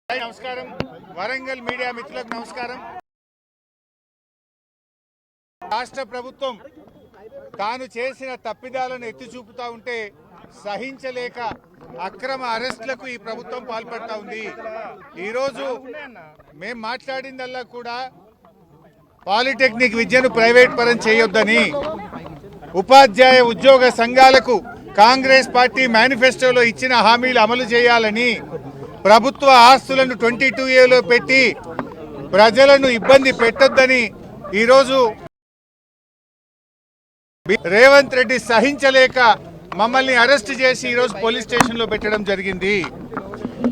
నమస్కారం వరంగల్ మీడియా మిత్రులకు నమస్కారం. రాష్ట్ర ప్రభుత్వం తాను చేసిన తప్పిదాలను ఎత్తి చూపుతా ఉంటే సహించలేక అక్రమ అరెస్టులకు ఈ ప్రభుత్వం పాల్పడతా ఉంది. ఈరోజు మేము మాట్లాడిందల్లా కూడా పాలిటెక్నిక్ విద్యను ప్రైవేట్ పరం చేయొద్దని, ఉపాధ్యాయ ఉద్యోగ సంఘాలకు కాంగ్రెస్ పార్టీ మేనిఫెస్టోలో ఇచ్చిన హామీలు అమలు చేయాలని, ప్రభుత్వ ఆస్తులను 22A పెట్టి ప్రజలను ఇబ్బంది పెట్టొద్దని ఈరోజు రేవంత్ రెడ్డి సహించలేక మమ్మల్ని అరెస్ట్ చేసి ఈరోజు పోలీస్ స్టేషన్లో పెట్టడం జరిగింది.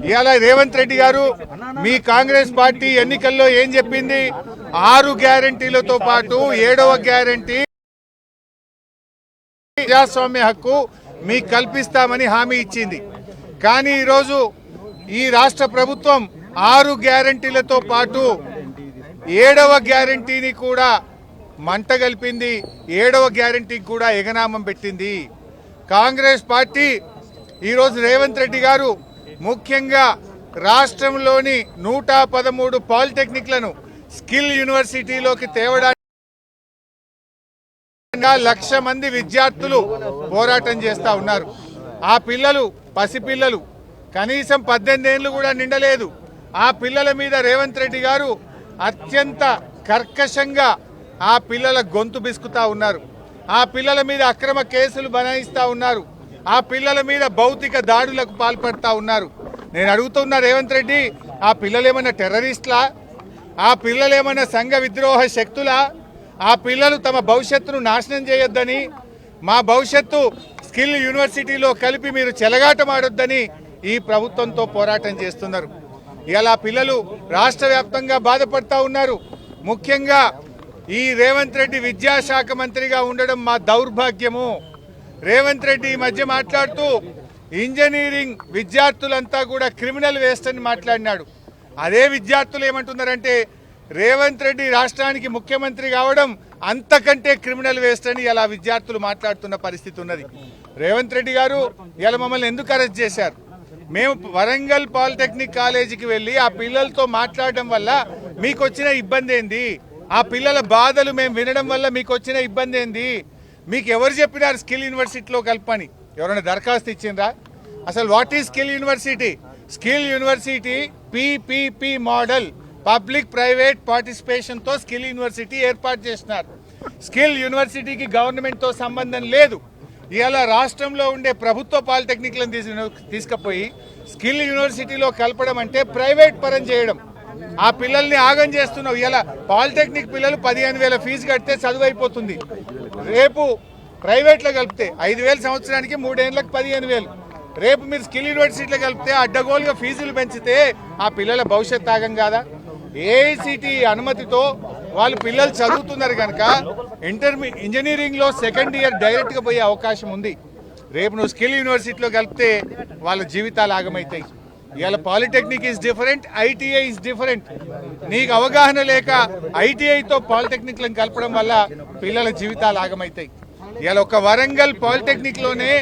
ఇవాళ రేవంత్ రెడ్డి గారు మీ కాంగ్రెస్ పార్టీ ఎన్నికల్లో ఏం చెప్పింది? 6 గ్యారంటీలతో పాటు 7వ గ్యారంటీ ప్రజాస్వామ్య హక్కు మీకు కల్పిస్తామని హామీ ఇచ్చింది. కానీ ఈరోజు ఈ రాష్ట్ర ప్రభుత్వం 6 గ్యారంటీలతో పాటు 7వ గ్యారంటీని కూడా మంట కలిపింది. 7వ గ్యారంటీకి కూడా ఎగనామం పెట్టింది. కాంగ్రెస్ పార్టీ ఈరోజు రేవంత్ రెడ్డి గారు ముఖ్యంగా రాష్ట్రంలోని 113 పాలిటెక్నిక్లను స్కిల్ యూనివర్సిటీలోకి తేవడానికి 1,00,000 మంది విద్యార్థులు పోరాటం చేస్తూ ఉన్నారు. ఆ పిల్లలు పసిపిల్లలు, కనీసం 18 ఏళ్ళు కూడా నిండలేదు. ఆ పిల్లల మీద రేవంత్ రెడ్డి గారు అత్యంత కర్కశంగా ఆ పిల్లల గొంతు బిసుకుతా ఉన్నారు. ఆ పిల్లల మీద అక్రమ కేసులు బనాయిస్తా ఉన్నారు. ఆ పిల్లల మీద భౌతిక దాడులకు పాల్పడతా ఉన్నారు. నేను అడుగుతున్నా రేవంత్ రెడ్డి, ఆ పిల్లలేమన్నా టెర్రరిస్టులా? ఆ పిల్లలేమన్నా సంఘ విద్రోహ శక్తులా? ఆ పిల్లలు తమ భవిష్యత్తును నాశనం చేయొద్దని, మా భవిష్యత్తు స్కిల్ యూనివర్సిటీలో కలిపి మీరు చెలగాటమాడొద్దని ఈ ప్రభుత్వంతో పోరాటం చేస్తున్నారు. ఇలా పిల్లలు రాష్ట్ర వ్యాప్తంగా బాధపడతా ఉన్నారు. ముఖ్యంగా ఈ రేవంత్ రెడ్డి విద్యాశాఖ మంత్రిగా ఉండడం మా దౌర్భాగ్యము. రేవంత్ రెడ్డి ఈ మధ్య మాట్లాడుతూ ఇంజనీరింగ్ విద్యార్థులంతా కూడా క్రిమినల్ వేస్ట్ అని మాట్లాడినాడు. అదే విద్యార్థులు ఏమంటున్నారంటే రేవంత్ రెడ్డి రాష్ట్రానికి ముఖ్యమంత్రి కావడం అంతకంటే క్రిమినల్ వేస్ట్ అని ఇలా విద్యార్థులు మాట్లాడుతున్న పరిస్థితి ఉన్నది. రేవంత్ రెడ్డి గారు ఇలా మమ్మల్ని ఎందుకు అరెస్ట్ చేశారు? మేము వరంగల్ పాలిటెక్నిక్ కాలేజీకి వెళ్ళి ఆ పిల్లలతో మాట్లాడడం వల్ల మీకు వచ్చిన ఇబ్బంది ఏంది? ఆ పిల్లల బాధలు మేము వినడం వల్ల మీకు వచ్చిన ఇబ్బంది ఏంది? మీకు ఎవరు చెప్పినారు స్కిల్ యూనివర్సిటీలో కలపని? ఎవరైనా దరఖాస్తు ఇచ్చిండ్రా? అసలు what is skill university? Skill university PPP model, public private పార్టిసిపేషన్తో స్కిల్ యూనివర్సిటీ ఏర్పాటు చేస్తున్నారు. స్కిల్ యూనివర్సిటీకి గవర్నమెంట్తో సంబంధం లేదు. ఇవాళ రాష్ట్రంలో ఉండే ప్రభుత్వ పాలిటెక్నిక్లను తీసుకుపోయి స్కిల్ యూనివర్సిటీలో కలపడం అంటే ప్రైవేట్ పరం చేయడం. ఆ పిల్లల్ని ఆగం చేస్తున్నావు. ఇలా పాలిటెక్నిక్ పిల్లలు 15,000 ఫీజు కడితే చదువు అయిపోతుంది. రేపు ప్రైవేట్లో కలిపితే 5,000 సంవత్సరానికి, 3 ఏళ్ళకి 15,000. రేపు మీరు స్కిల్ యూనివర్సిటీలో కలిపితే అడ్డగోలుగా ఫీజులు పెంచితే ఆ పిల్లల భవిష్యత్ ఆగం కాదా? AICTE అనుమతితో వాళ్ళు పిల్లలు చదువుతున్నారు కనుక ఇంజనీరింగ్లో సెకండ్ ఇయర్ డైరెక్ట్గా పోయే అవకాశం ఉంది. రేపు నువ్వు స్కిల్ యూనివర్సిటీలో కలిపితే వాళ్ళ జీవితాలు ఆగమవుతాయి. ఇవాళ polytechnic is different, ITI is different. నీకు అవగాహన లేక ITIతో పాలిటెక్నిక్లను కలపడం వల్ల పిల్లల జీవితాలు ఆగమవుతాయి. ఇవాళ ఒక వరంగల్ పాలిటెక్నిక్లోనే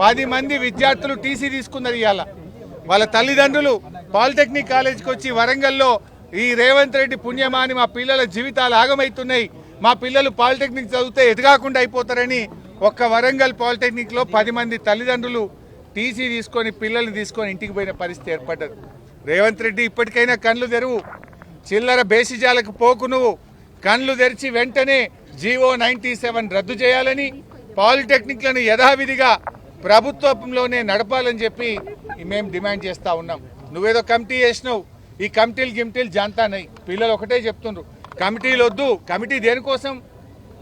10 మంది విద్యార్థులు TC తీసుకున్నారు. ఇవాళ వాళ్ళ తల్లిదండ్రులు పాలిటెక్నిక్ కాలేజీకి వచ్చి వరంగల్లో ఈ రేవంత్ రెడ్డి పుణ్యమాని మా పిల్లల జీవితాలు ఆగమవుతున్నాయి, మా పిల్లలు పాలిటెక్నిక్ చదివితే ఎదగకుండా అయిపోతారని ఒక్క వరంగల్ పాలిటెక్నిక్లో 10 మంది తల్లిదండ్రులు TC తీసుకొని పిల్లల్ని తీసుకొని ఇంటికి పోయిన పరిస్థితి ఏర్పడ్డది. రేవంత్ రెడ్డి ఇప్పటికైనా కళ్ళు తెరువు, చిల్లర బేసిజాలకు పోకు. నువ్వు కళ్ళు తెరిచి వెంటనే GO 97 రద్దు చేయాలని, పాలిటెక్నిక్లను యథావిధిగా ప్రభుత్వంలోనే నడపాలని చెప్పి మేము డిమాండ్ చేస్తూ ఉన్నాం. నువ్వేదో కమిటీ చేసినావు, ఈ కమిటీలు జాంతానాయి. పిల్లలు ఒకటే చెప్తుండ్రు, కమిటీలు వద్దు. కమిటీ దేనికోసం?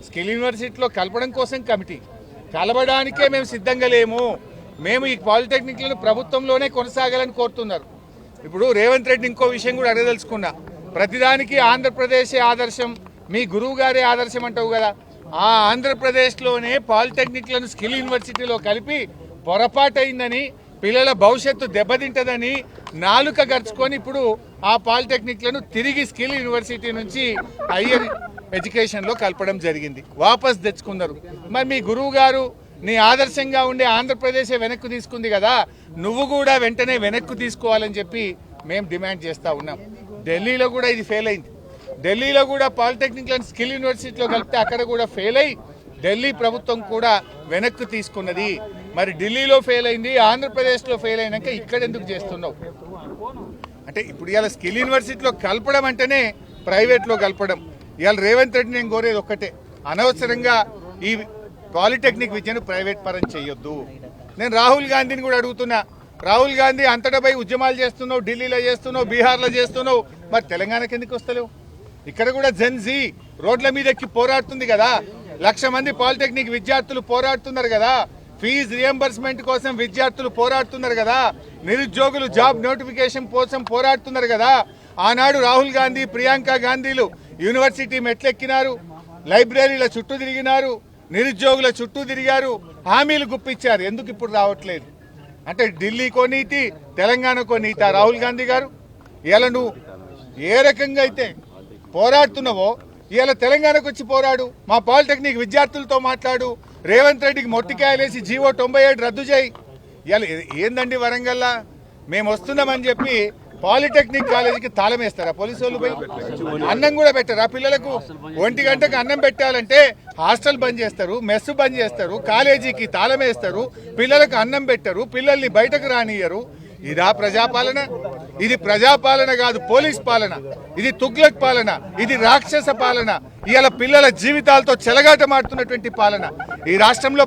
స్కిల్ యూనివర్సిటీలో కలపడం కోసం కమిటీ. కలవడానికే మేము సిద్ధంగా లేము. మేము ఈ పాలిటెక్నిక్లను ప్రభుత్వంలోనే కొనసాగాలని కోరుతున్నారు. ఇప్పుడు రేవంత్ రెడ్డి ఇంకో విషయం కూడా అడగదలుచుకున్నా. ప్రతిదానికి ఆంధ్రప్రదేశే ఆదర్శం, మీ గురువు గారే ఆదర్శం అంటావు కదా. ఆ ఆంధ్రప్రదేశ్లోనే పాలిటెక్నిక్లను స్కిల్ యూనివర్సిటీలో కలిపి పొరపాటైందని, పిల్లల భవిష్యత్తు దెబ్బతింటదని నాలుక గర్చుకొని ఇప్పుడు ఆ పాలిటెక్నిక్లను తిరిగి స్కిల్ యూనివర్సిటీ నుంచి హయ్యర్ ఎడ్యుకేషన్లో కలపడం జరిగింది. వాపస్ తెచ్చుకున్నారు. మరి మీ గురువు గారు నీ ఆదర్శంగా ఉండే ఆంధ్రప్రదేశ్ వెనక్కు తీసుకుంది కదా, నువ్వు కూడా వెంటనే వెనక్కు తీసుకోవాలని చెప్పి మేము డిమాండ్ చేస్తూ ఉన్నాం. ఢిల్లీలో కూడా ఇది ఫెయిల్ అయింది. ఢిల్లీలో కూడా పాలిటెక్నిక్ అండ్ స్కిల్ యూనివర్సిటీలో కలిపితే అక్కడ కూడా ఫెయిల్ అయ్యి ఢిల్లీ ప్రభుత్వం కూడా వెనక్కి తీసుకున్నది. మరి ఢిల్లీలో ఫెయిల్ అయింది, ఆంధ్రప్రదేశ్లో ఫెయిల్ అయినాక ఇక్కడ ఎందుకు చేస్తున్నావు అంటే ఇప్పుడు ఇవాళ స్కిల్ యూనివర్సిటీలో కలపడం అంటేనే ప్రైవేట్లో కలపడం. ఇవాళ రేవంత్ రెడ్డి నేను కోరేది ఒక్కటే, అనవసరంగా ఈ పాలిటెక్నిక్ విద్యను ప్రైవేట్ పరం చేయొద్దు. నేను రాహుల్ గాంధీని కూడా అడుగుతున్నా, రాహుల్ గాంధీ అంతటా పోయి ఉద్యమాలు చేస్తున్నావు, ఢిల్లీలో చేస్తున్నావు, బీహార్లో చేస్తున్నావు, మరి తెలంగాణకి ఎందుకు వస్తలేవు? ఇక్కడ కూడా జెన్జీ రోడ్ల మీద ఎక్కి పోరాడుతుంది కదా, 1,00,000 మంది పాలిటెక్నిక్ విద్యార్థులు పోరాడుతున్నారు కదా, ఫీజు రియంబర్స్మెంట్ కోసం విద్యార్థులు పోరాడుతున్నారు కదా, నిరుద్యోగులు జాబ్ నోటిఫికేషన్ కోసం పోరాడుతున్నారు కదా. ఆనాడు రాహుల్ గాంధీ, ప్రియాంక గాంధీలు యూనివర్సిటీ మెట్లెక్కినారు, లైబ్రరీల చుట్టూ తిరిగినారు, నిరుద్యోగుల చుట్టూ తిరిగారు, హామీలు గుప్పించారు. ఎందుకు ఇప్పుడు రావట్లేదు అంటే ఢిల్లీకో నీతి, తెలంగాణకో నీతి. రాహుల్ గాంధీ గారు ఇలా నువ్వు ఏ రకంగా అయితే పోరాడుతున్నావో ఇలా తెలంగాణకు వచ్చి పోరాడు, మా పాలిటెక్నిక్ విద్యార్థులతో మాట్లాడు, రేవంత్ రెడ్డికి మొట్టికాయలేసి జీవో 97 రద్దు చేయి. ఇలా ఏందండి వరంగల్లా మేము వస్తున్నామని చెప్పి పాలిటెక్నిక్ కాలేజీకి తాళం వేస్తారా పోలీసు వాళ్ళు? పోయి అన్నం కూడా పెట్టారు. ఆ పిల్లలకు 1 గంటకు అన్నం పెట్టాలంటే హాస్టల్ బంద్ చేస్తారు, మెస్ బంద్ చేస్తారు, కాలేజీకి తాళం వేస్తారు, పిల్లలకు అన్నం పెట్టరు, పిల్లల్ని బయటకు రానియరు. ఇదా ప్రజాపాలన? ఇది ప్రజాపాలన కాదు, పోలీస్ పాలన. ఇది తుగ్లక్ పాలన, ఇది రాక్షస పాలన. ఇవాళ పిల్లల జీవితాలతో చెలగాటమాడుతున్నటువంటి పాలన. ఈ రాష్ట్రంలో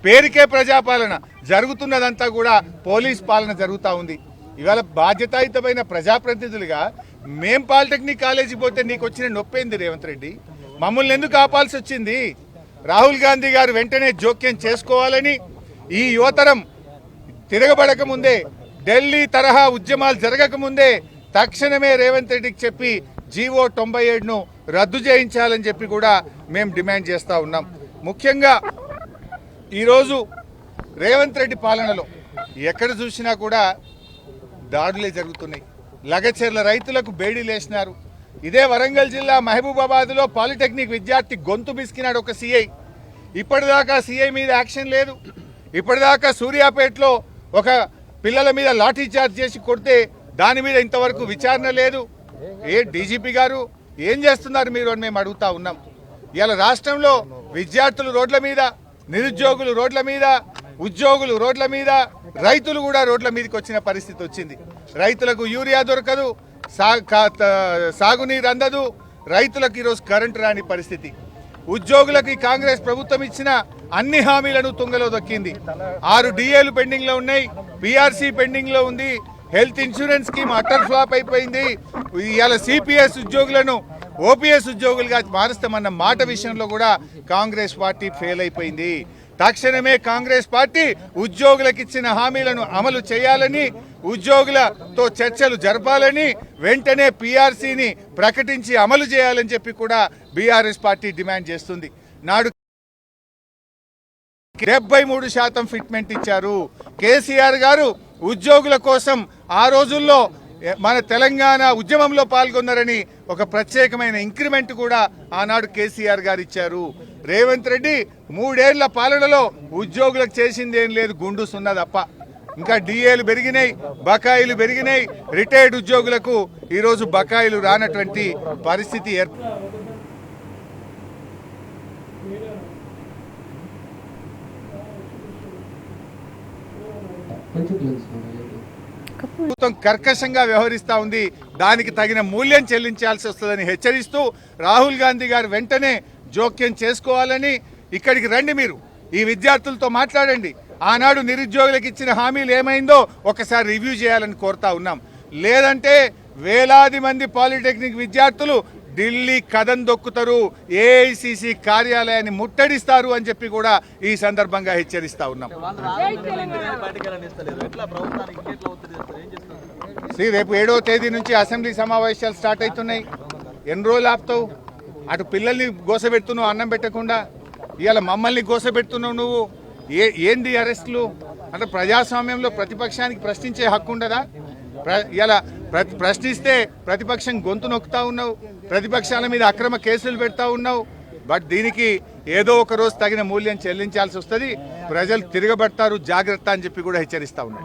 పేరుకే ప్రజాపాలన, జరుగుతున్నదంతా కూడా పోలీస్ పాలన జరుగుతూ ఉంది. ఇవాళ బాధ్యతాయుతమైన ప్రజాప్రతినిధులుగా మేం పాలిటెక్నిక్ కాలేజీ పోతే నీకు వచ్చిన నొప్పేంది రేవంత్ రెడ్డి? మమ్మల్ని ఎందుకు ఆపాల్సి వచ్చింది? రాహుల్ గాంధీ గారు వెంటనే జోక్యం చేసుకోవాలని, ఈ యువతరం తిరగబడక ముందే, ఢిల్లీ తరహా ఉద్యమాలు జరగక ముందే తక్షణమే రేవంత్ రెడ్డికి చెప్పి జీవో 97ను రద్దు చేయించాలని చెప్పి కూడా మేము డిమాండ్ చేస్తూ ఉన్నాం. ముఖ్యంగా ఈరోజు రేవంత్ రెడ్డి పాలనలో ఎక్కడ చూసినా కూడా దాడులే జరుగుతున్నాయి. లగచెర్ల రైతులకు బేడీలేసినారు. ఇదే వరంగల్ జిల్లా మహబూబాబాద్లో పాలిటెక్నిక్ విద్యార్థి గొంతు బిసికినాడు ఒక సిఐ. ఇప్పటిదాకా సిఐ మీద యాక్షన్ లేదు. ఇప్పటిదాకా సూర్యాపేటలో ఒక పిల్లల మీద లాఠీ చార్జ్ చేసి కొడితే దాని మీద ఇంతవరకు విచారణ లేదు. డీజీపీ గారు ఏం చేస్తున్నారు మీరు అని మేము అడుగుతా ఉన్నాం. ఇవాళ రాష్ట్రంలో విద్యార్థులు రోడ్ల మీద, నిరుద్యోగులు రోడ్ల మీద, ఉద్యోగులు రోడ్ల మీద, రైతులు కూడా రోడ్ల మీదకి వచ్చిన పరిస్థితి వచ్చింది. రైతులకు యూరియా దొరకదు, సాగునీరు అందదు, రైతులకు ఈరోజు కరెంటు రాని పరిస్థితి. ఉద్యోగులకు ఈ కాంగ్రెస్ ప్రభుత్వం ఇచ్చిన అన్ని హామీలను తుంగలో దొక్కింది. 6 డిఏలు పెండింగ్ లో ఉన్నాయి, పిఆర్సీ పెండింగ్ లో ఉంది, health insurance scheme utter flop అయిపోయింది. ఇవాళ సిపిఎస్ ఉద్యోగులను ఓపీఎస్ ఉద్యోగులుగా మారుస్తామన్న మాట విషయంలో కూడా కాంగ్రెస్ పార్టీ ఫెయిల్ అయిపోయింది. తక్షణమే కాంగ్రెస్ పార్టీ ఉద్యోగులకు ఇచ్చిన హామీలను అమలు చేయాలని, ఉద్యోగులతో చర్చలు జరపాలని, వెంటనే పిఆర్సీని ప్రకటించి అమలు చేయాలని చెప్పి కూడా బీఆర్ఎస్ పార్టీ డిమాండ్ చేస్తుంది. నాడు 73% ఫిట్మెంట్ ఇచ్చారు. కేసీఆర్ గారు ఉద్యోగుల కోసం ఆ రోజుల్లో మన తెలంగాణ ఉద్యమంలో పాల్గొన్నారని ఒక ప్రత్యేకమైన ఇంక్రిమెంట్ కూడా ఆనాడు కేసీఆర్ గారు ఇచ్చారు. రేవంత్ రెడ్డి 3 ఏళ్ల పాలనలో ఉద్యోగులకు చేసింది ఏం లేదు, గుండు సున్నా తప్ప. ఇంకా డిఏలు పెరిగినాయి, బకాయిలు పెరిగినాయి. రిటైర్డ్ ఉద్యోగులకు ఈరోజు బకాయిలు రానటువంటి పరిస్థితి ప్రభుత్వం కర్కశంగా వ్యవహరిస్తూ ఉంది. దానికి తగిన మూల్యం చెల్లించాల్సి వస్తుందని హెచ్చరిస్తూ రాహుల్ గాంధీ గారు వెంటనే జోక్యం చేసుకోవాలని, ఇక్కడికి రండి, మీరు ఈ విద్యార్థులతో మాట్లాడండి, ఆనాడు నిరుద్యోగులకు ఇచ్చిన హామీలు ఏమైందో ఒకసారి రివ్యూ చేయాలని కోరుతా ఉన్నాం. లేదంటే వేలాది మంది పాలిటెక్నిక్ విద్యార్థులు ఢిల్లీ కదం దొక్కుతారు, ఏఐసిసి కార్యాలయాన్ని ముట్టడిస్తారు అని చెప్పి కూడా ఈ సందర్భంగా హెచ్చరిస్తా ఉన్నాం. రేపు 7వ తేదీ నుంచి అసెంబ్లీ సమావేశాలు స్టార్ట్ అవుతున్నాయి. ఎన్ని రోజులు ఆపుతావు? అటు పిల్లల్ని గోసపెడుతున్నావు అన్నం పెట్టకుండా, ఇవాళ మమ్మల్ని గోసపెడుతున్నావు నువ్వు. ఏంది అరెస్టులు అంటే? ప్రజాస్వామ్యంలో ప్రతిపక్షానికి ప్రశ్నించే హక్కు ఉండదా? ఇలా ప్రశ్నిస్తే ప్రతిపక్షం గొంతు నొక్కుతా ఉన్నావు, ప్రతిపక్షాల మీద అక్రమ కేసులు పెడతా ఉన్నావు. బట్ దీనికి ఏదో ఒక రోజు తగిన మూల్యం చెల్లించాల్సి వస్తుంది. ప్రజలు తిరగబడతారు, జాగ్రత్త అని చెప్పి కూడా హెచ్చరిస్తా ఉన్నాం.